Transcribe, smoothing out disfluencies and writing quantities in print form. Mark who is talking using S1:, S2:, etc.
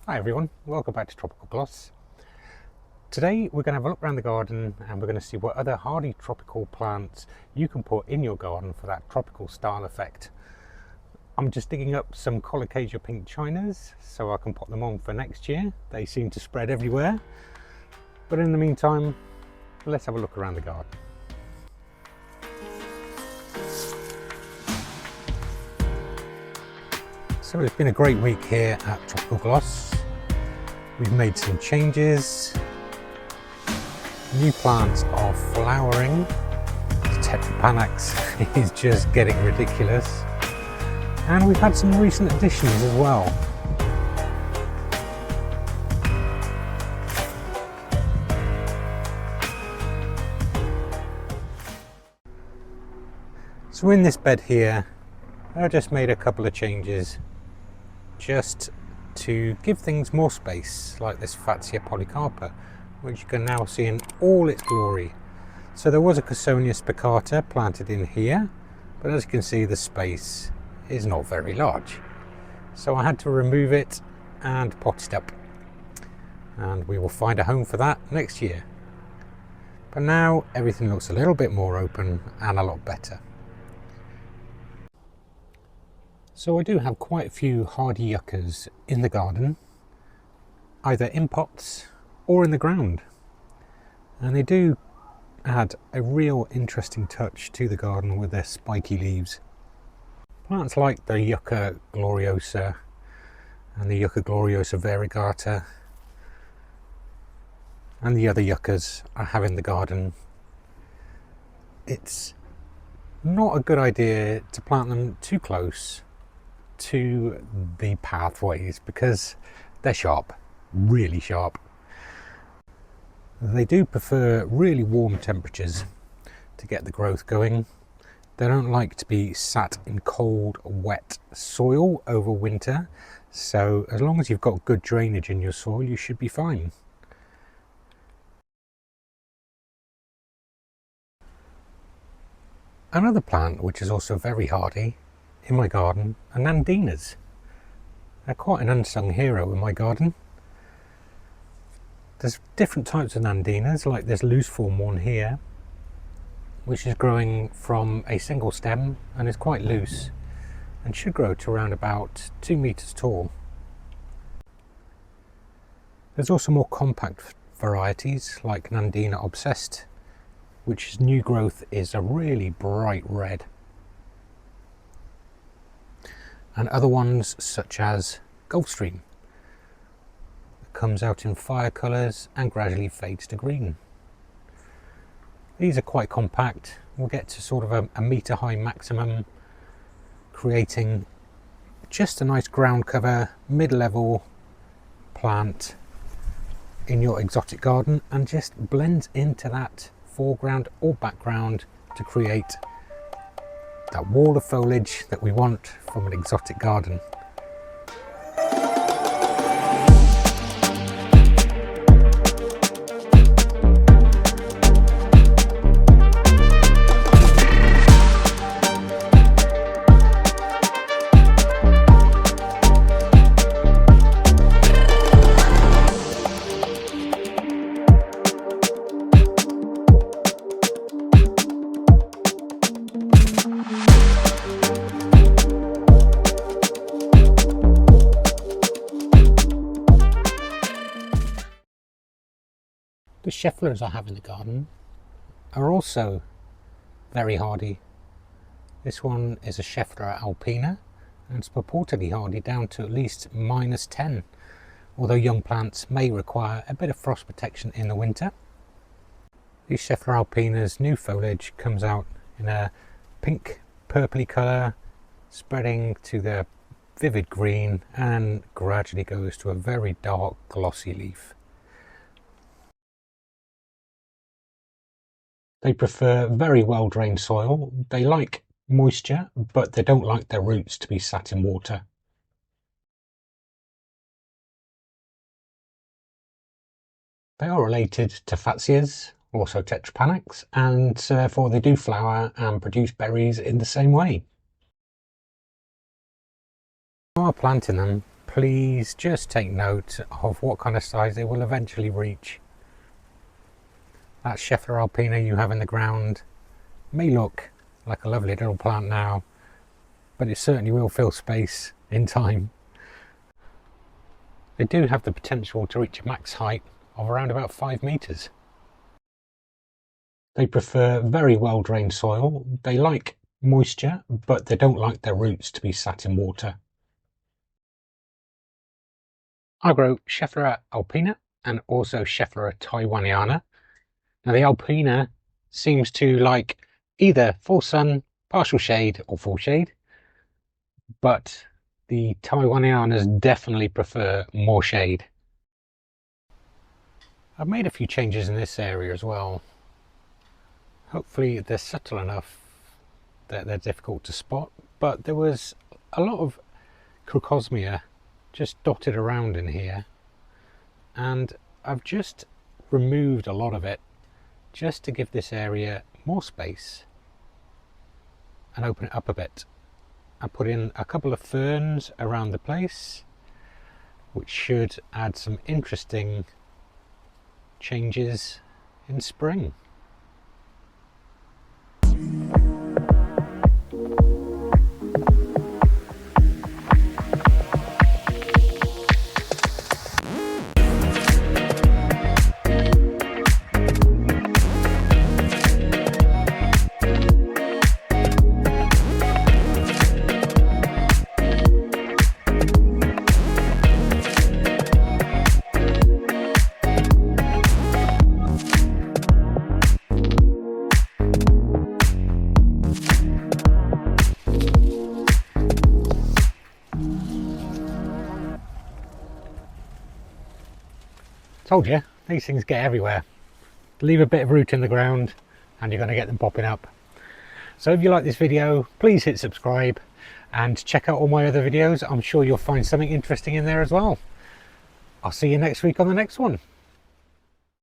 S1: Hi everyone, welcome back to Tropical Gloss. Today we're going to have a look around the garden and we're going to see what other hardy tropical plants you can put in your garden for that tropical style effect. I'm just digging up some Colocasia pink chinas so I can put them on for next year. They seem to spread everywhere. But in the meantime, let's have a look around the garden. So it's been a great week here at Tropical Gloss. We've made some changes. New plants are flowering. The Tetrapanax is just getting ridiculous. And we've had some recent additions as well. So in this bed here, I just made a couple of changes just to give things more space, like this Fatsia polycarpa, which you can now see in all its glory. So there was a Cossonia spicata planted in here, but as you can see the space is not very large. So I had to remove it and pot it up. And we will find a home for that next year. But now everything looks a little bit more open and a lot better. So I do have quite a few hardy yuccas in the garden, either in pots or in the ground. And they do add a real interesting touch to the garden with their spiky leaves. Plants like the yucca gloriosa and the yucca gloriosa variegata and the other yuccas I have in the garden, it's not a good idea to plant them too close to the pathways because they're sharp, really sharp. They do prefer really warm temperatures to get the growth going. They don't like to be sat in cold, wet soil over winter. So as long as you've got good drainage in your soil, you should be fine. Another plant which is also very hardy in my garden are Nandinas. They're quite an unsung hero in my garden. There's different types of Nandinas, like this loose form one here, which is growing from a single stem and is quite loose and should grow to around about 2 meters tall. There's also more compact varieties like Nandina Obsessed, which new growth is a really bright red. And other ones such as Gulfstream, that comes out in fire colours and gradually fades to green. These are quite compact. We'll get to sort of a metre high maximum, creating just a nice ground cover, mid-level plant in your exotic garden, and just blends into that foreground or background to create that wall of foliage that we want from an exotic garden. The Scheffleras I have in the garden are also very hardy. This one is a Schefflera alpina and it's purportedly hardy down to at least -10, although young plants may require a bit of frost protection in the winter. These Schefflera alpinas' new foliage comes out in a pink purpley colour, spreading to the vivid green and gradually goes to a very dark glossy leaf. They prefer very well drained soil. They like moisture, but they don't like their roots to be sat in water. They are related to Fatsias, also Tetrapanax, and so therefore they do flower and produce berries in the same way. While planting them, please just take note of what kind of size they will eventually reach. That Schefflera alpina you have in the ground may look like a lovely little plant now, but it certainly will fill space in time. They do have the potential to reach a max height of around about 5 meters. They prefer very well drained soil. They like moisture, but they don't like their roots to be sat in water. I grow Schefflera alpina and also Schefflera taiwaniana. Now the alpina seems to like either full sun, partial shade or full shade, but the taiwanianas definitely prefer more shade. I've made a few changes in this area as well. Hopefully they're subtle enough that they're difficult to spot, but there was a lot of crocosmia just dotted around in here, and I've just removed a lot of it just to give this area more space and open it up a bit. I put in a couple of ferns around the place, which should add some interesting changes in spring. Told you, these things get everywhere. Leave a bit of root in the ground and you're going to get them popping up. So if you like this video, please hit subscribe and check out all my other videos. I'm sure you'll find something interesting in there as well. I'll see you next week on the next one.